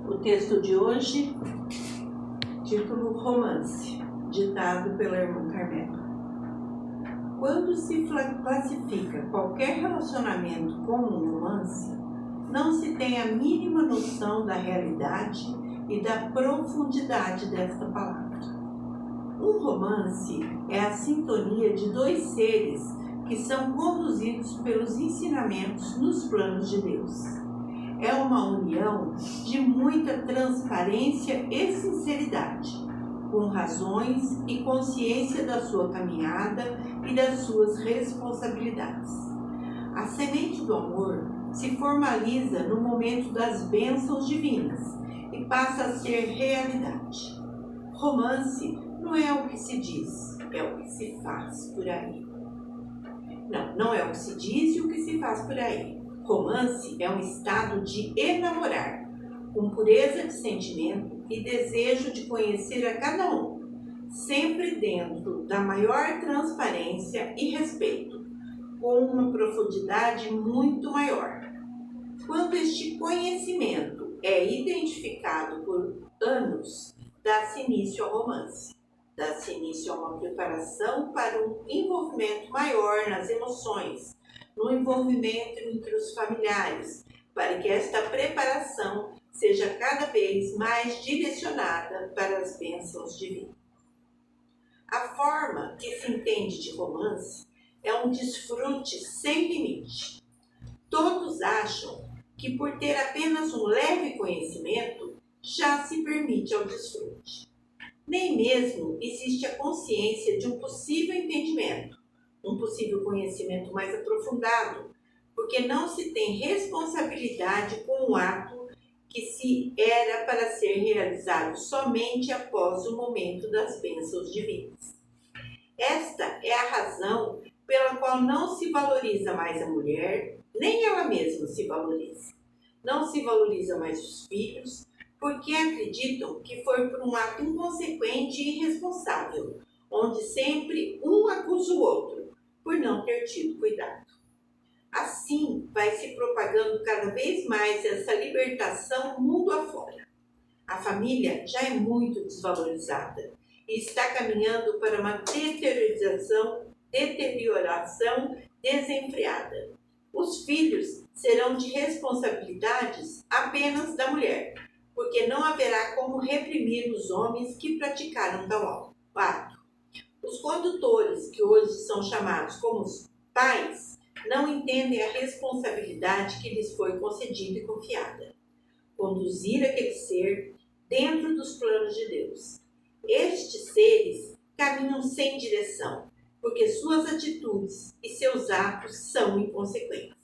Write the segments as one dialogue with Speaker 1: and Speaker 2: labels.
Speaker 1: O texto de hoje, título Romance, ditado pela irmã Carmela. Quando se classifica qualquer relacionamento como um romance, não se tem a mínima noção da realidade e da profundidade desta palavra. Um romance é a sintonia de dois seres que são conduzidos pelos ensinamentos nos planos de Deus. É uma união de muita transparência e sinceridade, com razões e consciência da sua caminhada e das suas responsabilidades. A semente do amor se formaliza no momento das bênçãos divinas e passa a ser realidade. Romance não é o que se diz, é o que se faz por aí. Não é o que se diz e o que se faz por aí. Romance é um estado de enamorar, com pureza de sentimento e desejo de conhecer a cada um, sempre dentro da maior transparência e respeito, com uma profundidade muito maior. Quando este conhecimento é identificado por anos, dá-se início ao romance. Dá-se início a uma preparação para um envolvimento maior nas emoções, no envolvimento entre os familiares, para que esta preparação seja cada vez mais direcionada para as bênçãos divinas. A forma que se entende de romance é um desfrute sem limite. Todos acham que por ter apenas um leve conhecimento, já se permite ao desfrute. Nem mesmo existe a consciência de um possível entendimento, um possível conhecimento mais aprofundado, porque não se tem responsabilidade com um ato que se era para ser realizado somente após o momento das bênçãos divinas. Esta é a razão pela qual não se valoriza mais a mulher, nem ela mesma se valoriza. Não se valoriza mais os filhos, porque acreditam que foi por um ato inconsequente e irresponsável, onde sempre um acusa o outro, por não ter tido cuidado. Assim, vai se propagando cada vez mais essa libertação mundo afora. A família já é muito desvalorizada e está caminhando para uma deterioração desenfreada. Os filhos serão de responsabilidades apenas da mulher, porque não haverá como reprimir os homens que praticaram tal ato. Os condutores, que hoje são chamados como os pais, não entendem a responsabilidade que lhes foi concedida e confiada. Conduzir aquele ser dentro dos planos de Deus. Estes seres caminham sem direção, porque suas atitudes e seus atos são inconsequentes.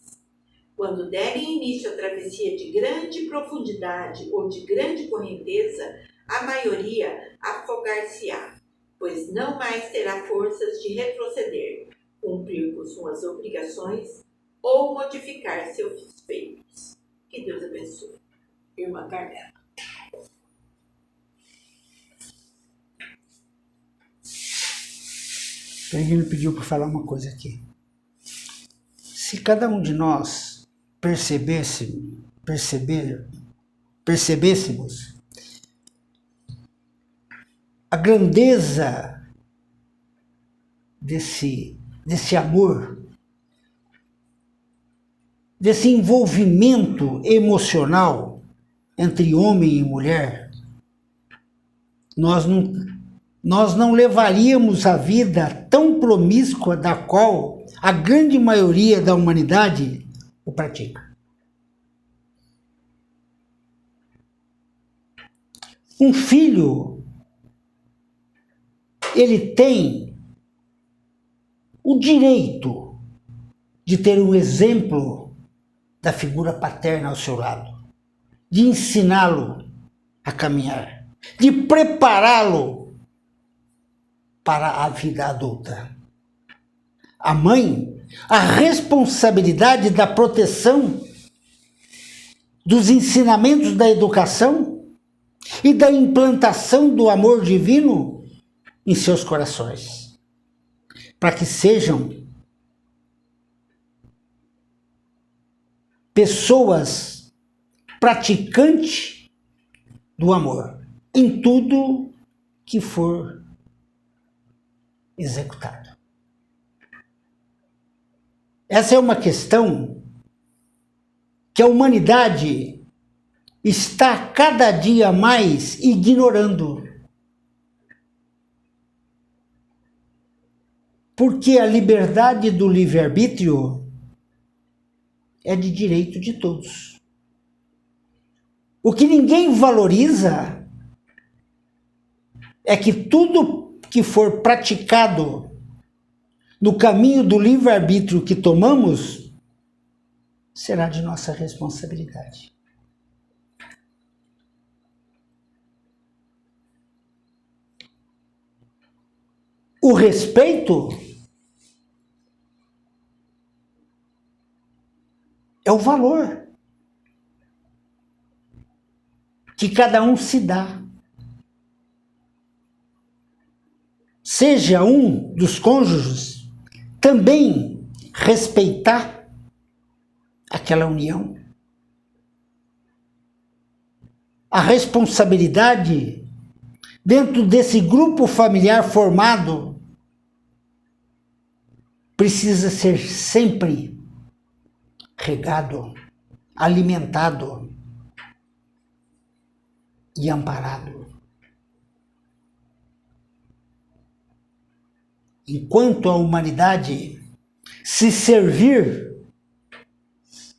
Speaker 1: Quando derem início à travessia de grande profundidade ou de grande correnteza, a maioria afogar-se-á, pois não mais terá forças de retroceder, cumprir com suas obrigações ou modificar seus feitos. Que Deus abençoe. Irmã Carmela.
Speaker 2: Ele me pediu para falar uma coisa aqui. Se cada um de nós percebêssemos a grandeza desse amor, desse envolvimento emocional entre homem e mulher, nós não levaríamos a vida tão promíscua da qual a grande maioria da humanidade o pratica. Um filho, ele tem o direito de ter um exemplo da figura paterna ao seu lado, de ensiná-lo a caminhar, de prepará-lo para a vida adulta. A mãe, a responsabilidade da proteção, dos ensinamentos da educação e da implantação do amor divino em seus corações, para que sejam pessoas praticante do amor em tudo que for executado. Essa é uma questão que a humanidade está cada dia mais ignorando. Porque a liberdade do livre-arbítrio é de direito de todos. O que ninguém valoriza é que tudo que for praticado no caminho do livre-arbítrio que tomamos será de nossa responsabilidade. O respeito é o valor que cada um se dá. Seja um dos cônjuges também respeitar aquela união. A responsabilidade dentro desse grupo familiar formado precisa ser sempre regado, alimentado e amparado. Enquanto a humanidade se servir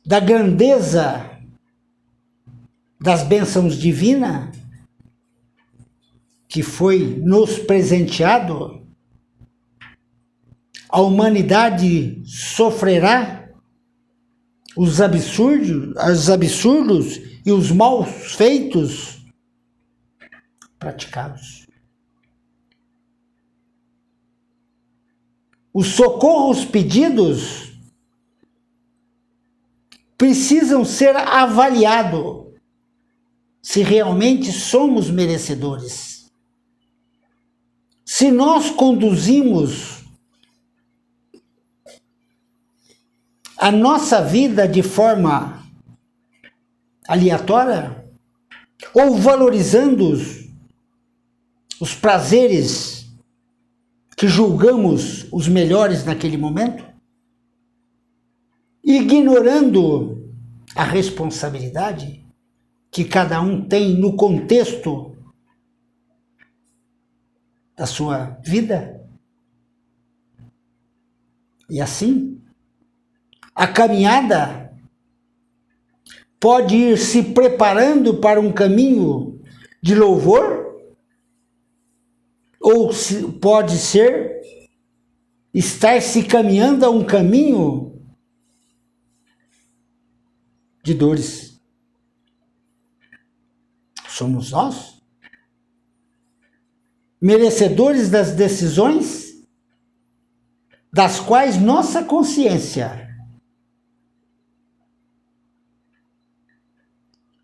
Speaker 2: da grandeza das bênçãos divinas que foi nos presenteado, a humanidade sofrerá os absurdos e os maus feitos praticados. Os socorros pedidos precisam ser avaliados se realmente somos merecedores. Se nós conduzimos a nossa vida de forma aleatória ou valorizando os prazeres que julgamos os melhores naquele momento, ignorando a responsabilidade que cada um tem no contexto da sua vida. E assim, a caminhada pode ir se preparando para um caminho de louvor, ou pode ser estar se caminhando a um caminho de dores. Somos nós merecedores das decisões das quais nossa consciência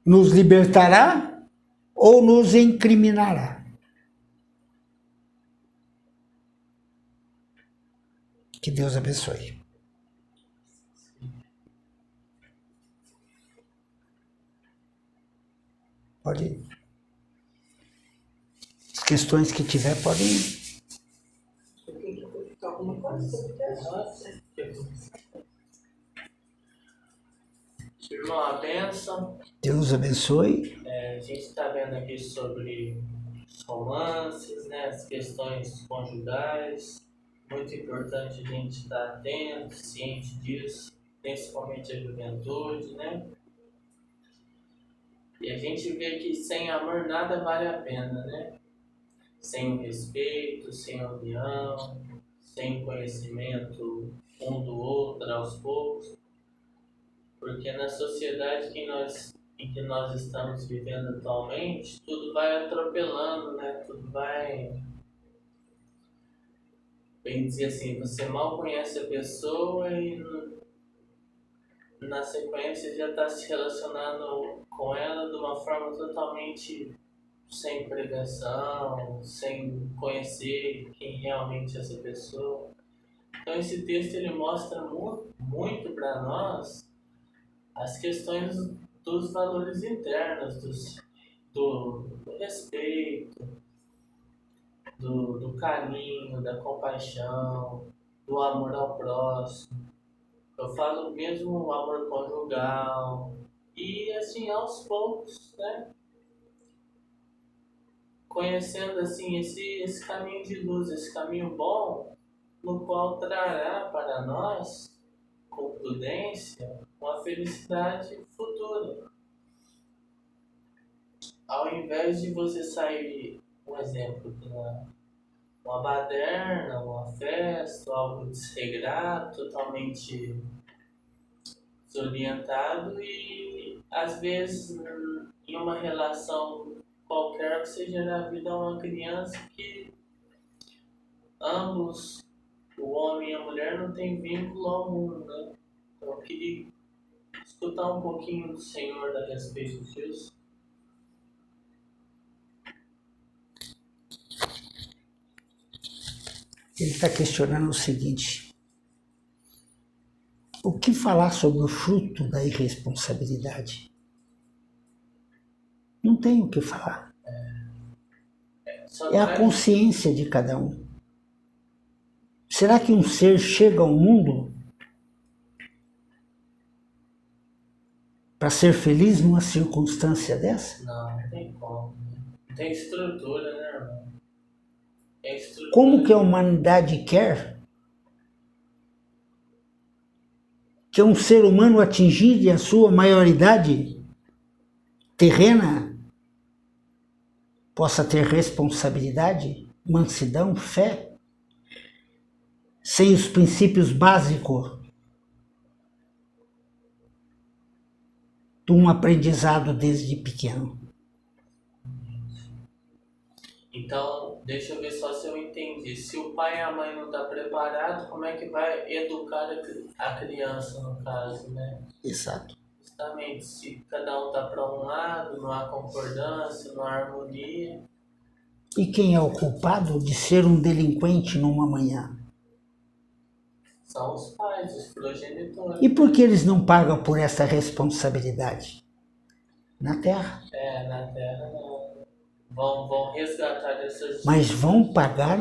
Speaker 2: nos libertará ou nos incriminará. Que Deus abençoe. Pode ir. As questões que tiver, podem ir.
Speaker 3: Irmão, a bênção.
Speaker 2: Deus abençoe.
Speaker 3: A gente está vendo aqui sobre os romances, né, as questões conjugais. Muito importante a gente estar atento, ciente disso, principalmente a juventude, né? E a gente vê que sem amor nada vale a pena, né? Sem o respeito, sem a união, sem conhecimento um do outro aos poucos. Porque na sociedade em que nós estamos vivendo atualmente, tudo vai atropelando, né? Tudo vai... Bem dizer assim, você mal conhece a pessoa e na sequência já está se relacionando com ela de uma forma totalmente sem prevenção, sem conhecer quem realmente é essa pessoa. Então esse texto ele mostra muito para nós as questões dos valores internos, do respeito, do carinho, da compaixão, do amor ao próximo. Eu falo mesmo o amor conjugal. E assim, aos poucos, né? Conhecendo assim esse caminho de luz, esse caminho bom, no qual trará para nós, com prudência, uma felicidade futura. Ao invés de você sair, um exemplo, para uma baderna, uma festa, algo desregrado, totalmente desorientado e às vezes em uma relação qualquer que seja na vida uma criança que ambos, o homem e a mulher, não têm vínculo ao mundo, né? Então eu queria escutar um pouquinho do Senhor a respeito disso.
Speaker 2: Ele está questionando o seguinte: o que falar sobre o fruto da irresponsabilidade? Não tem o que falar. É a consciência de cada um. Será que um ser chega ao mundo para ser feliz numa circunstância dessa?
Speaker 3: Não tem como. Não tem estrutura, né, irmão?
Speaker 2: Como que a humanidade quer que um ser humano atingido a sua maioridade terrena possa ter responsabilidade, mansidão, fé, sem os princípios básicos de um aprendizado desde pequeno?
Speaker 3: Então, deixa eu ver só se eu entendi. Se o pai e a mãe não estão preparados, como é que vai educar a criança, no caso, né?
Speaker 2: Exato.
Speaker 3: Justamente, se cada um está para um lado, não há concordância, não há harmonia.
Speaker 2: E quem é o culpado de ser um delinquente numa manhã?
Speaker 3: São os pais, os progenitores.
Speaker 2: E por que eles não pagam por essa responsabilidade? Na Terra.
Speaker 3: Na Terra não. Vão resgatar essas...
Speaker 2: Mas vão pagar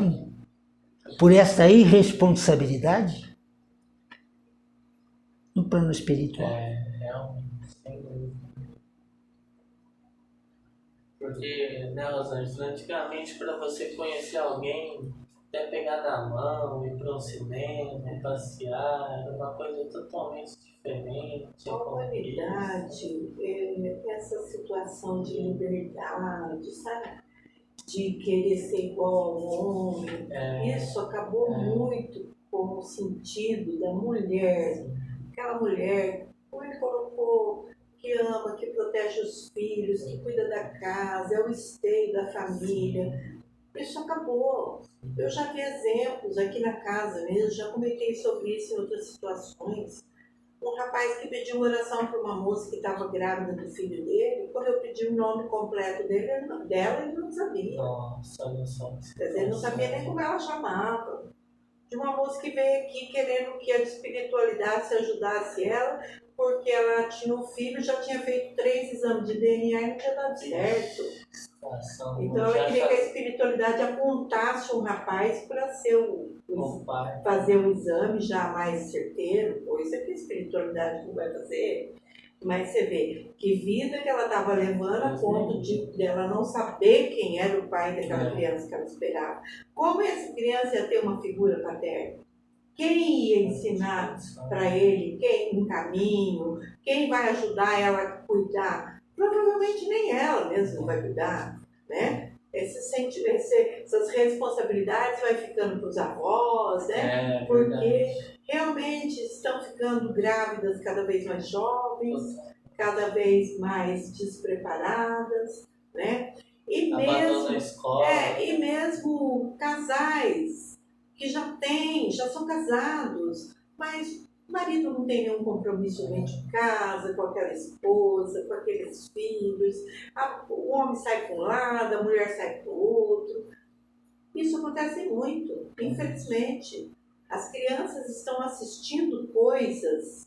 Speaker 2: por essa irresponsabilidade no plano espiritual.
Speaker 3: Realmente, sem dúvida. Porque, né, os anjos, antigamente para você conhecer alguém, até pegar na mão, ir para um cinema, passear, era uma coisa totalmente diferente.
Speaker 1: A humanidade, essa situação de liberdade, sabe? De querer ser igual ao homem, isso acabou muito com o sentido da mulher. Aquela mulher, como ele colocou, que ama, que protege os filhos, que cuida da casa, é o esteio da família. Isso acabou. Eu já vi exemplos aqui na casa mesmo, já comentei sobre isso em outras situações. Um rapaz que pediu oração para uma moça que estava grávida do filho dele, quando eu pedi o nome completo dela, ele não sabia.
Speaker 3: Nossa, olha só.
Speaker 1: Quer dizer, ele não sabia nem como ela chamava. De uma moça que veio aqui querendo que a espiritualidade se ajudasse ela, porque ela tinha um filho, já tinha feito 3 exames de DNA e não tinha dado certo. Então ela queria que a espiritualidade apontasse um rapaz para ser fazer um exame já mais certeiro, coisa que a espiritualidade não vai fazer. Mas você vê que vida que ela estava levando a ponto de ela não saber quem era o pai daquela criança que ela esperava. Como essa criança ia ter uma figura paterna? Quem ia ensinar para ele, quem no caminho, quem vai ajudar ela a cuidar? Provavelmente nem ela mesma vai cuidar, né? Essas responsabilidades vai ficando para os avós, né? Porque realmente estão ficando grávidas cada vez mais jovens, cada vez mais despreparadas, né? E mesmo casais que já são casados, mas o marido não tem nenhum compromisso dentro de casa, com aquela esposa, com aqueles filhos, o homem sai para um lado, a mulher sai para o outro. Isso acontece muito, infelizmente. As crianças estão assistindo coisas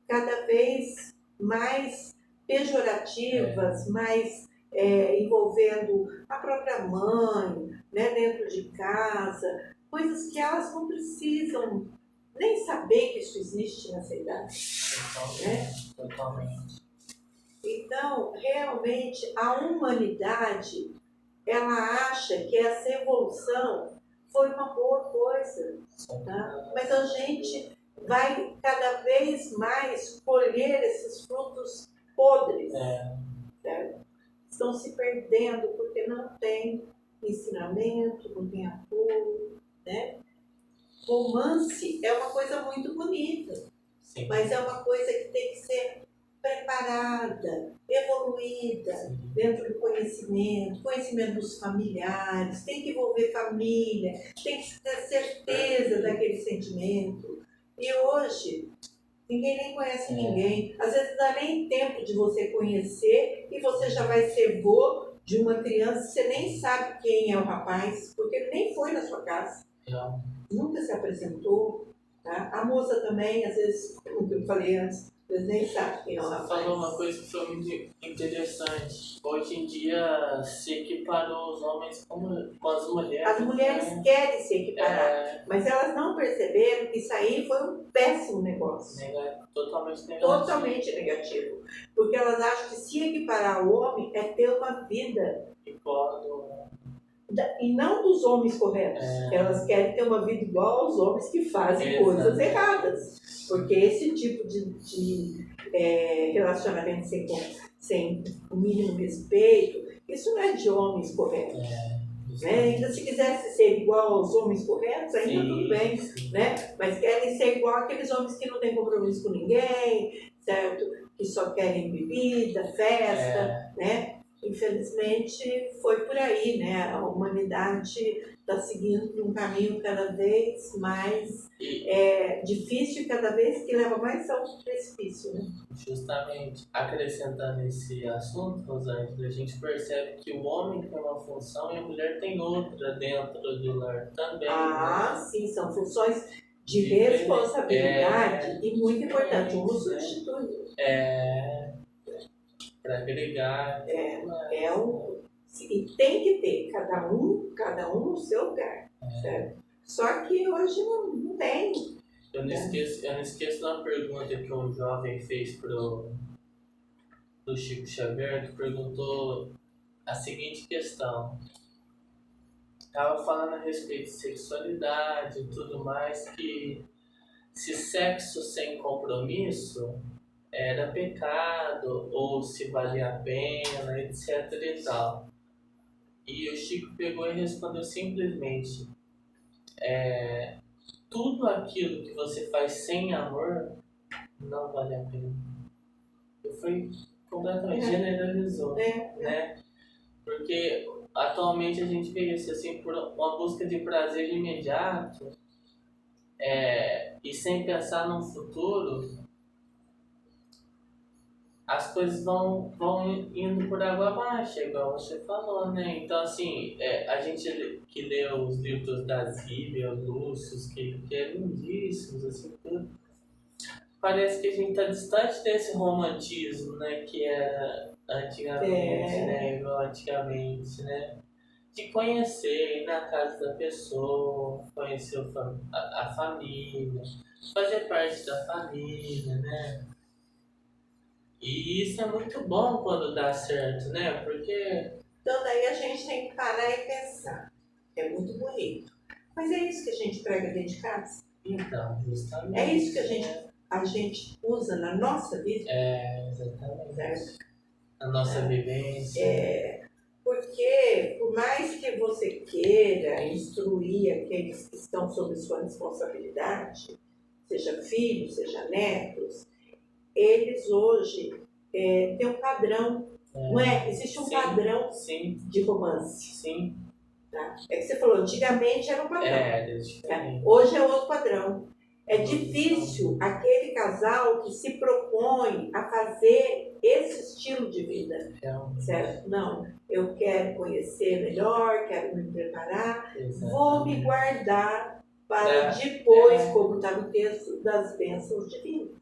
Speaker 1: cada vez mais pejorativas, mais envolvendo a própria mãe, né, dentro de casa, coisas que elas não precisam nem saber que isso existe nessa idade. Né?
Speaker 3: Totalmente.
Speaker 1: Então, realmente, a humanidade, ela acha que essa evolução foi uma boa coisa, tá? Mas a gente vai cada vez mais colher esses frutos podres, certo? Estão se perdendo porque não tem ensinamento, não tem apoio, né? Romance é uma coisa muito bonita,
Speaker 3: Sim.
Speaker 1: mas é uma coisa que tem que ser preparada, evoluída,
Speaker 3: Sim.
Speaker 1: dentro do conhecimento dos familiares, tem que envolver família, tem que ter certeza daquele sentimento. E hoje, ninguém nem conhece ninguém. Às vezes não dá nem tempo de você conhecer e você já vai ser vô de uma criança, você nem sabe quem é o rapaz, porque ele nem foi na sua casa.
Speaker 3: Não.
Speaker 1: Nunca se apresentou. Tá? A moça também, às vezes, como eu falei antes, às vezes nem sabe quem é o
Speaker 3: Você
Speaker 1: rapaz.
Speaker 3: falou uma coisa que foi muito interessante. Hoje em dia se equiparou os homens com as mulheres.
Speaker 1: As mulheres
Speaker 3: né?
Speaker 1: querem se equiparar, mas elas não perceberam que isso aí foi um péssimo negócio.
Speaker 3: Totalmente negativo.
Speaker 1: Totalmente negativo. Porque elas acham que se equiparar ao homem é ter uma vida. E não dos homens corretos. Elas querem ter uma vida igual aos homens que fazem coisas erradas. Porque esse tipo de relacionamento sem o mínimo respeito, isso não é de homens corretos. Né? Ainda se quisesse ser igual aos homens corretos, ainda tudo bem. Né? Mas querem ser igual àqueles homens que não têm compromisso com ninguém, certo? Que só querem bebida, festa, né? Infelizmente foi por aí, né? A humanidade está seguindo por um caminho cada vez mais difícil e cada vez que leva mais ao precipício, né?
Speaker 3: Justamente, acrescentando esse assunto, Rosângela, a gente percebe que o homem tem uma função e a mulher tem outra dentro do lar também.
Speaker 1: Sim, são funções de responsabilidade e muito importante, um substitui.
Speaker 3: Para agregar.
Speaker 1: E tem que ter, cada um no seu lugar, certo? Só que hoje não tem.
Speaker 3: Eu não esqueço de uma pergunta que um jovem fez pro Chico Xavier, que perguntou a seguinte questão. Estava falando a respeito de sexualidade e tudo mais, que se sexo sem compromisso era pecado, ou se valia a pena, etc e tal. E o Chico pegou e respondeu simplesmente: tudo aquilo que você faz sem amor não vale a pena. E foi completamente generalizou, né? Porque atualmente a gente vê isso assim, por uma busca de prazer imediato, e sem pensar no futuro, as coisas vão indo por água abaixo, igual você falou, né? Então, assim, a gente que lê os livros das Bíblias, Lúcius, que é lindíssimos, assim, tudo, parece que a gente está distante desse romantismo, né? Que era antigamente, né? Igual antigamente, né? De conhecer, ir na casa da pessoa, conhecer a família, fazer parte da família, né? E isso é muito bom quando dá certo, né? Porque...
Speaker 1: Então daí a gente tem que parar e pensar. É muito bonito. Mas é isso que a gente prega dentro de casa?
Speaker 3: Então, justamente.
Speaker 1: É isso que a gente usa na nossa vida?
Speaker 3: Exatamente.
Speaker 1: Certo?
Speaker 3: A nossa vivência.
Speaker 1: Porque por mais que você queira instruir aqueles que estão sob sua responsabilidade, seja filhos, seja netos, eles hoje têm um padrão, não é? Existe um padrão de romance.
Speaker 3: Sim.
Speaker 1: Tá? É que você falou, antigamente era um padrão.
Speaker 3: Diferente.
Speaker 1: Hoje é outro padrão. É difícil aquele casal que se propõe a fazer esse estilo de vida. Certo? Não, eu quero conhecer melhor, quero me preparar, vou me guardar para depois, como está no texto, das bênçãos divinas.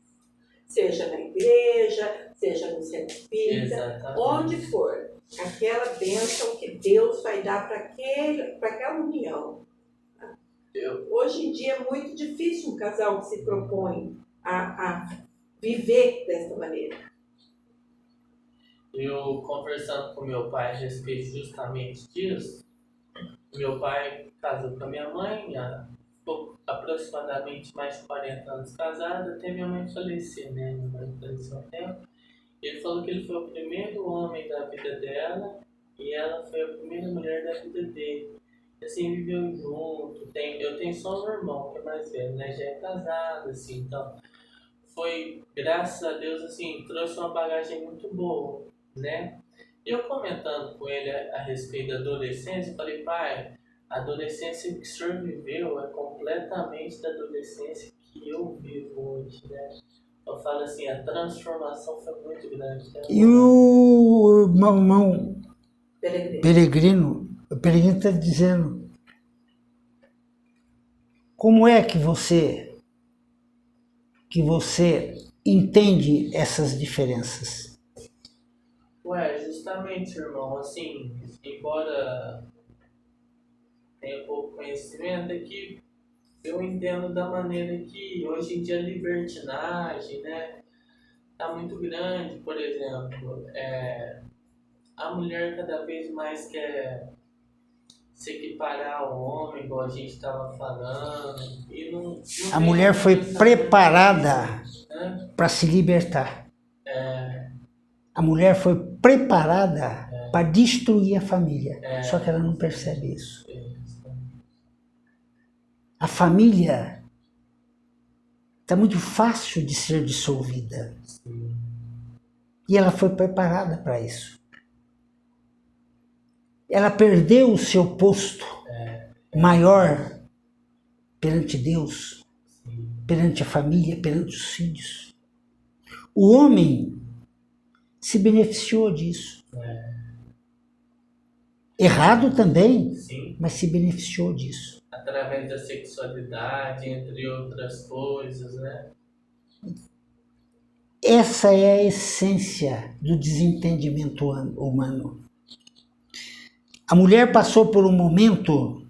Speaker 1: seja na igreja, seja no centro espírita,
Speaker 3: Exatamente.
Speaker 1: onde for. Aquela bênção que Deus vai dar para aquela união. Hoje em dia é muito difícil um casal que se propõe a viver dessa maneira.
Speaker 3: Eu conversando com meu pai a respeito justamente disso, meu pai casou com a minha mãe há aproximadamente mais de 40 anos casado, até minha mãe falecer, né? Minha mãe faleceu há um tempo. Ele falou que ele foi o primeiro homem da vida dela e ela foi a primeira mulher da vida dele. Assim, viveu junto. Eu tenho só um irmão que é mais velho, né? Já é casado, assim, então foi, graças a Deus, assim, trouxe uma bagagem muito boa, né? E eu comentando com ele a respeito da adolescência, eu falei, pai, a adolescência que o senhor viveu é completamente da adolescência que eu vivo hoje, né? Eu falo assim, a transformação foi muito grande. Né?
Speaker 2: E o irmão
Speaker 1: Peregrino.
Speaker 2: o Peregrino está dizendo, como é que você entende essas diferenças?
Speaker 3: Ué, justamente, irmão, assim, embora tenha pouco conhecimento, é que eu entendo da maneira que hoje em dia a libertinagem, né, tá muito grande. Por exemplo, a mulher cada vez mais quer se equiparar ao homem, igual a gente estava falando, e não
Speaker 2: A
Speaker 3: tem
Speaker 2: mulher foi
Speaker 3: pensamento,
Speaker 2: preparada
Speaker 3: né?
Speaker 2: para se libertar. A mulher foi preparada para destruir a família. Só que ela não percebe isso. A família está muito fácil de ser dissolvida.
Speaker 3: Sim.
Speaker 2: E ela foi preparada para isso. Ela perdeu o seu posto maior perante Deus, perante a família, perante os filhos. O homem se beneficiou disso. Errado também,
Speaker 3: Sim.
Speaker 2: mas se beneficiou disso.
Speaker 3: Através da sexualidade, entre outras coisas, né?
Speaker 2: Essa é a essência do desentendimento humano. A mulher passou por um momento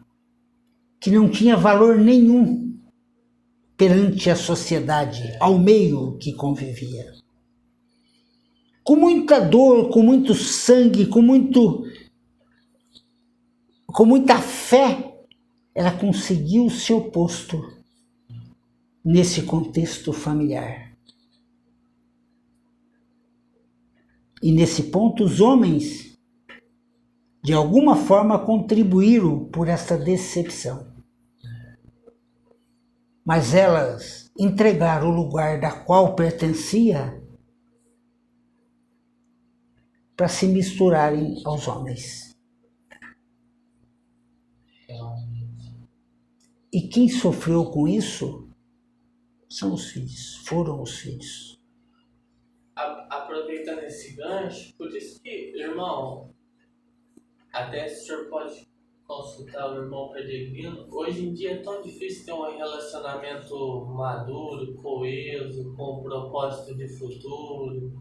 Speaker 2: que não tinha valor nenhum perante a sociedade, ao meio que convivia. Com muita dor, com muito sangue, com muita fé, ela conseguiu o seu posto nesse contexto familiar. E nesse ponto, os homens, de alguma forma, contribuíram por essa decepção. Mas elas entregaram o lugar da qual pertencia para se misturarem aos homens. E quem sofreu com isso são os filhos, foram os filhos.
Speaker 3: Aproveitando esse gancho, por isso que, irmão, até se o senhor pode consultar o irmão Peregrino, hoje em dia é tão difícil ter um relacionamento maduro, coeso, com um propósito de futuro,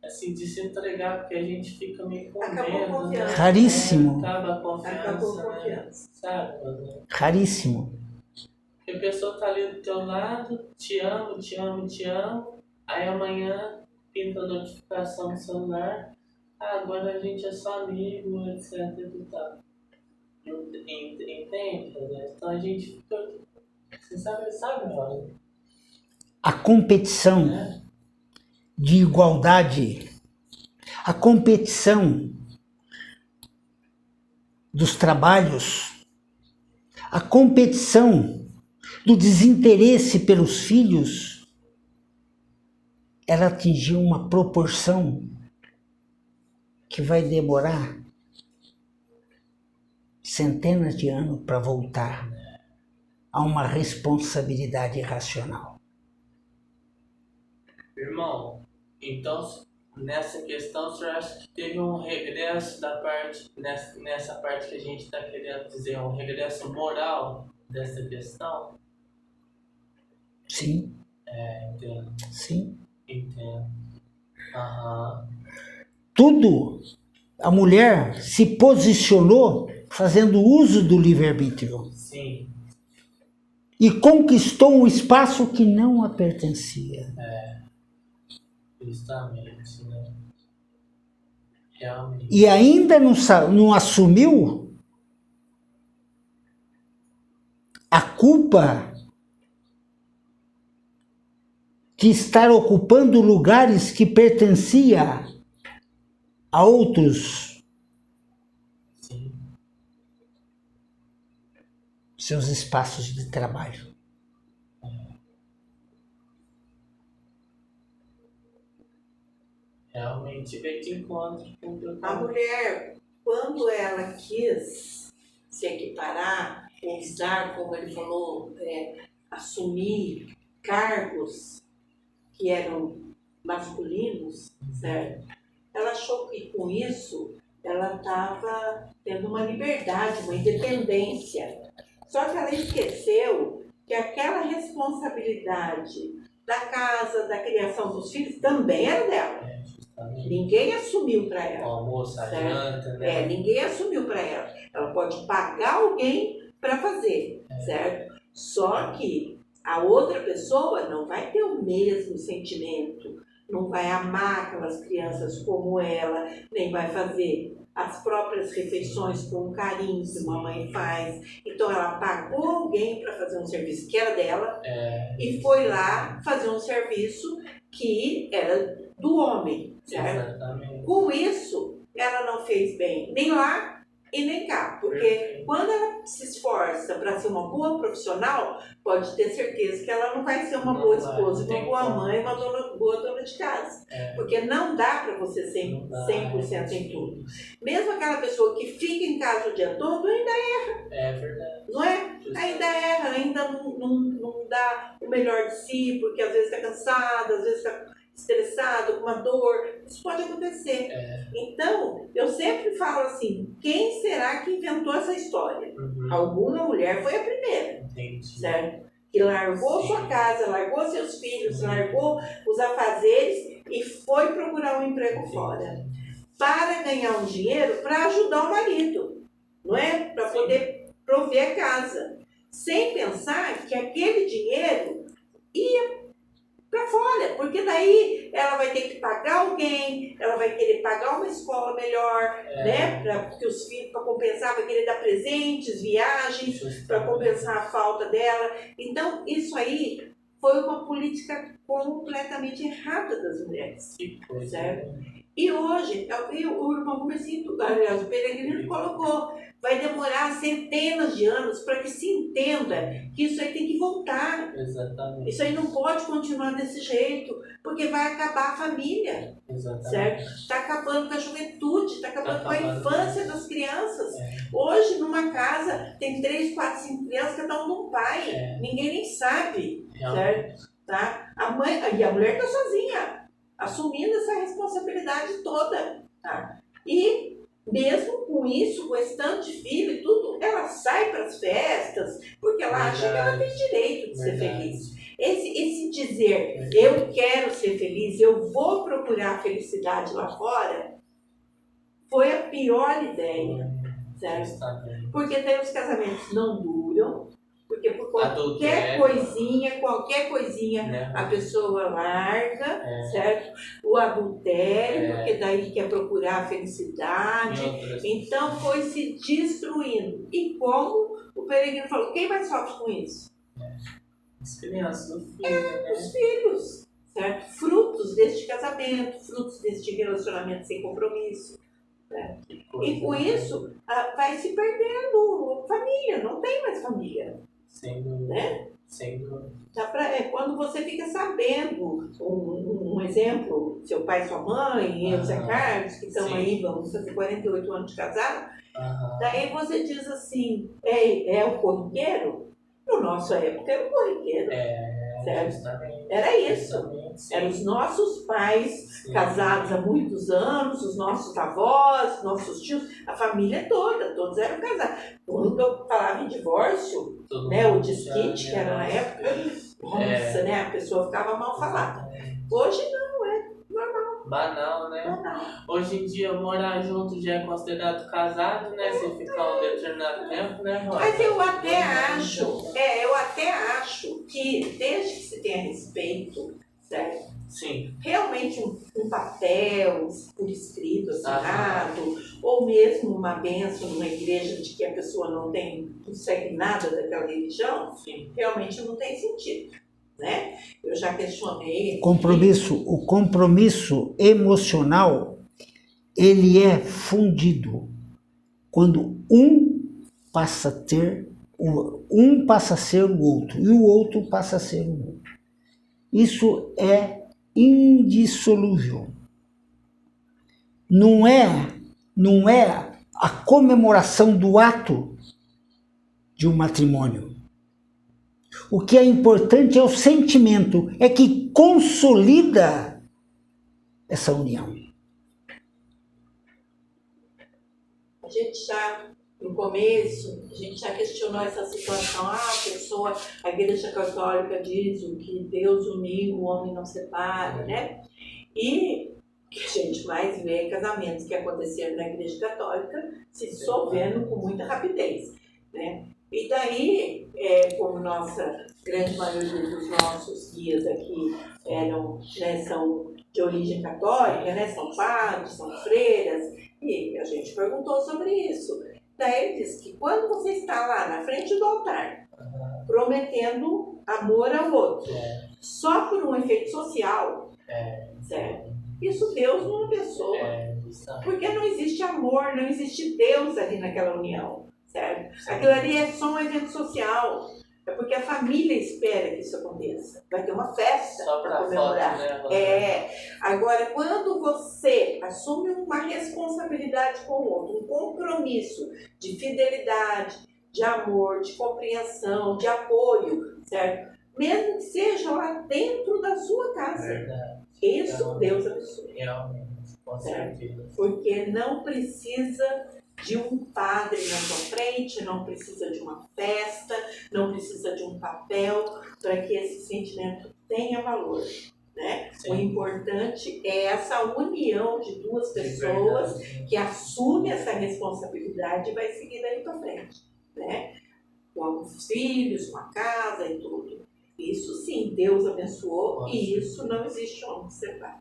Speaker 3: assim, de se entregar, porque a gente fica meio com
Speaker 1: Acabou
Speaker 3: medo,
Speaker 1: a confiança.
Speaker 3: né?
Speaker 2: Raríssimo.
Speaker 3: Acaba a confiança,
Speaker 1: Acabou a
Speaker 3: né?
Speaker 1: confiança.
Speaker 3: Sabe, né?
Speaker 2: Raríssimo.
Speaker 3: Porque a pessoa tá ali do teu lado, te amo, te amo, te amo, aí amanhã pinta a notificação no celular, agora a gente é só amigo, etc e tal. Entende? Né? Então a gente fica, você sabe, olha,
Speaker 2: A competição
Speaker 3: né?
Speaker 2: de igualdade, a competição dos trabalhos, a competição do desinteresse pelos filhos, ela atingiu uma proporção que vai demorar centenas de anos para voltar a uma responsabilidade racional.
Speaker 3: Irmão, então nessa questão o senhor acha que teve um regresso da parte, nessa parte que a gente está querendo dizer, um regresso moral dessa questão?
Speaker 2: Sim,
Speaker 3: Entendo.
Speaker 2: sim.
Speaker 3: Entendo. Aham.
Speaker 2: Tudo, a mulher se posicionou fazendo uso do livre-arbítrio
Speaker 3: Sim.
Speaker 2: e conquistou um espaço que não a pertencia.
Speaker 3: Justamente, né? Realmente.
Speaker 2: E ainda não assumiu a culpa de estar ocupando lugares que pertencia a outros,
Speaker 3: Sim.
Speaker 2: seus espaços de trabalho.
Speaker 3: Realmente veio de encontro com o que eu
Speaker 1: A
Speaker 3: tava.
Speaker 1: mulher, quando ela quis se equiparar, usar, como ele falou, assumir cargos que eram masculinos, certo? Ela achou que com isso ela estava tendo uma liberdade, uma independência. Só que ela esqueceu que aquela responsabilidade da casa, da criação dos filhos, também era dela.
Speaker 3: Justamente.
Speaker 1: Ninguém assumiu para
Speaker 3: O
Speaker 1: ela.
Speaker 3: almoço, a janta, né?
Speaker 1: Ninguém assumiu para ela. Ela pode pagar alguém para fazer, certo? Só que a outra pessoa não vai ter o mesmo sentimento, não vai amar aquelas crianças como ela, nem vai fazer as próprias refeições com carinho que uma mãe faz. Então ela pagou alguém para fazer um serviço que era dela e foi lá fazer um serviço que era do homem, certo?
Speaker 3: Exatamente.
Speaker 1: Com isso, ela não fez bem nem lá e nem cá, porque
Speaker 3: Perfeito.
Speaker 1: quando ela se esforça para ser uma boa profissional, pode ter certeza que ela não vai ser uma
Speaker 3: Não
Speaker 1: boa
Speaker 3: vai,
Speaker 1: esposa,
Speaker 3: não
Speaker 1: uma
Speaker 3: tem
Speaker 1: boa
Speaker 3: como.
Speaker 1: mãe, uma boa dona de casa. Porque não dá para você ser
Speaker 3: Não dá,
Speaker 1: 100% em tudo. Mesmo aquela pessoa que fica em casa o dia todo, ainda
Speaker 3: É verdade.
Speaker 1: não é?
Speaker 3: Justamente.
Speaker 1: Ainda erra, ainda não dá o melhor de si, porque às vezes está cansada, às vezes está estressado, com uma dor. Isso pode acontecer. Então, eu sempre falo assim, quem será que inventou essa história?
Speaker 3: Uhum.
Speaker 1: Alguma mulher foi a primeira,
Speaker 3: Entendi.
Speaker 1: certo? Que largou sua casa, largou seus filhos, largou os afazeres e foi procurar um emprego fora. Para ganhar um dinheiro para ajudar o marido, não é? Para poder prover a casa. Sem pensar que aquele dinheiro ia para fora, porque daí ela vai ter que pagar alguém, ela vai querer pagar uma escola melhor, né? Porque os filhos, para compensar, vai querer dar presentes, viagens, para compensar a falta dela. Então, isso aí foi uma política completamente errada das mulheres.
Speaker 3: Que coisa.
Speaker 1: Certo? E hoje, o irmão Comercito, aliás, o Peregrino colocou, vai demorar centenas de anos para que se entenda que isso aí tem que voltar.
Speaker 3: Exatamente.
Speaker 1: Isso aí não pode continuar desse jeito, porque vai acabar a família,
Speaker 3: Exatamente.
Speaker 1: certo? Está acabando com a juventude, está acabando com a infância das crianças.
Speaker 3: É.
Speaker 1: Hoje, numa casa, tem 3, 4, 5 crianças, cada um num pai.
Speaker 3: É.
Speaker 1: Ninguém nem sabe,
Speaker 3: Realmente.
Speaker 1: certo? Tá? E a mulher está sozinha, assumindo essa responsabilidade toda. Tá? E mesmo com isso, com esse tanto de filho e tudo, ela sai para as festas, porque ela acha que ela tem direito de ser feliz. Esse dizer, eu quero ser feliz, eu vou procurar a felicidade lá fora, foi a pior ideia, certo? Porque daí os casamentos não duram, porque por qualquer coisinha,
Speaker 3: Né?
Speaker 1: a pessoa larga, certo? O adultério, porque daí quer procurar a felicidade. Então foi se destruindo. E como o Peregrino falou, quem mais sofre com isso?
Speaker 3: As crianças, os filhos, né?
Speaker 1: Os filhos, certo? Frutos deste casamento, frutos deste relacionamento sem compromisso. Certo? E com isso, vai se perdendo família, não tem mais família.
Speaker 3: Sem dúvida.
Speaker 1: Né?
Speaker 3: Sem dúvida.
Speaker 1: Quando você fica sabendo, um exemplo, seu pai e sua mãe, eu, Zé Carlos, que estão aí, vamos fazer 48 anos de casado, daí você diz assim, é o corriqueiro? No nossa época era o corriqueiro. Era isso. Eram os nossos pais casados há muitos anos, os nossos avós, nossos tios, a família toda, todos eram casados. Quando eu falava em divórcio, né, o desquite, que era na época, nossa, né, a pessoa ficava mal falada. Hoje não, é normal.
Speaker 3: Banal, né?
Speaker 1: Banal.
Speaker 3: Hoje em dia, morar junto já é considerado casado, né? Se ficar um determinado tempo, né, Rosa?
Speaker 1: Mas eu até acho que desde que se tenha respeito, certo?
Speaker 3: Sim.
Speaker 1: Realmente um papel por escrito, assinado, ou mesmo uma bênção numa igreja de que a pessoa não segue nada daquela religião,
Speaker 3: Sim.
Speaker 1: realmente não tem sentido, né? Eu já questionei.
Speaker 2: O compromisso emocional, ele é fundido quando um passa a ser o outro e o outro passa a ser o outro. Isso é indissolúvel. Não é a comemoração do ato de um matrimônio. O que é importante é o sentimento, é que consolida essa união.
Speaker 1: A gente já, no começo, a gente já questionou essa situação. A Igreja Católica diz o que Deus uniu, o homem não separa, né? E o que a gente mais vê é casamentos que aconteceram na Igreja Católica se dissolvendo com muita rapidez, né? E daí, como nossa grande maioria dos nossos guias aqui são de origem católica, né? São padres, são freiras, e a gente perguntou sobre isso. Daí ele disse que quando você está lá na frente do altar, prometendo amor ao outro, só por um efeito social, certo? Isso Deus não abençoa. Porque não existe amor, não existe Deus ali naquela união, certo? Aquilo ali é só um evento social. É porque a família espera que isso aconteça. Vai ter uma festa para comemorar.
Speaker 3: Foto, né?
Speaker 1: Agora, quando você assume uma responsabilidade com o outro, um compromisso de fidelidade, de amor, de compreensão, de apoio, certo? Mesmo que seja lá dentro da sua casa.
Speaker 3: Verdade.
Speaker 1: Isso Deus abençoe.
Speaker 3: Realmente, com certeza.
Speaker 1: Porque não precisa de um padre na sua frente, não precisa de uma festa, não precisa de um papel para que esse sentimento tenha valor, né? O importante é essa união de duas pessoas que assumem essa responsabilidade e vai seguir daí para frente, né? Com os filhos, com a casa e tudo. Isso sim, Deus abençoou. E isso não existe homem que separe.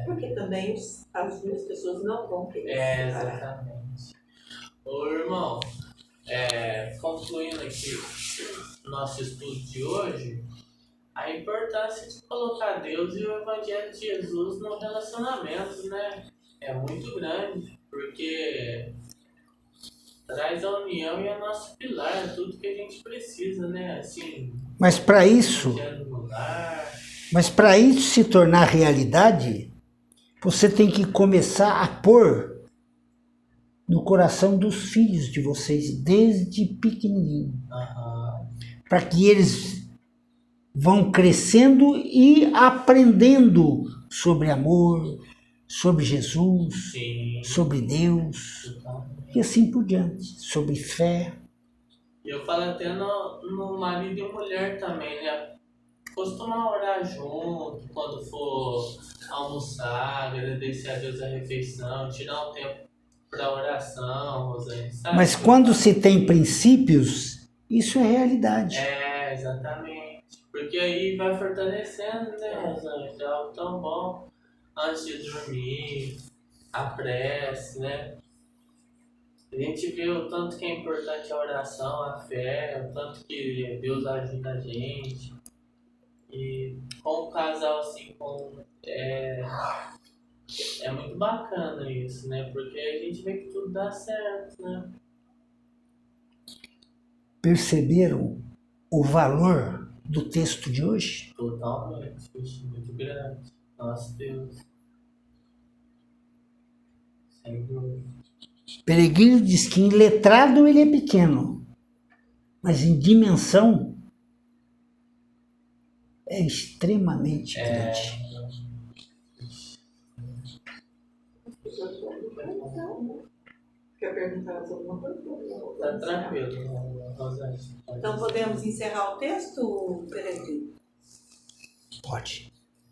Speaker 1: Porque também as duas pessoas não vão querer se separar.
Speaker 3: Exatamente. Ô irmão, concluindo aqui nosso estudo de hoje, a importância de colocar Deus e o Evangelho de Jesus no relacionamento, né? É muito grande, porque traz a união e é nosso pilar, é tudo que a gente precisa, né? Assim,
Speaker 2: Mas para isso se tornar realidade, você tem que começar a pôr no coração dos filhos de vocês desde pequenininho. Para que eles vão crescendo e aprendendo sobre amor, sobre Jesus, sobre Deus, e assim por diante, sobre fé.
Speaker 3: Eu falo até no marido e mulher também, né? Costumar orar junto, quando for almoçar, agradecer a Deus a refeição, tirar um tempo para oração, Rosane, sabe?
Speaker 2: Mas quando se tem princípios, isso é realidade.
Speaker 3: Exatamente. Porque aí vai fortalecendo, né, Rosane? É algo tão bom antes de dormir, a prece, né? A gente vê o tanto que é importante a oração, a fé, o tanto que Deus ajuda a gente. E com um casal assim, é muito bacana isso, né? Porque a gente vê que tudo dá certo, né?
Speaker 2: Perceberam o valor do texto de hoje?
Speaker 3: Totalmente, muito grande. Nossa Deus. Sem dúvida.
Speaker 2: Peregrino diz que em letrado ele é pequeno, mas em dimensão é extremamente grande.
Speaker 1: Quer perguntar alguma coisa?
Speaker 3: Tá tranquilo, Rosane.
Speaker 1: Então podemos encerrar o texto, Peregrino?
Speaker 2: Pode.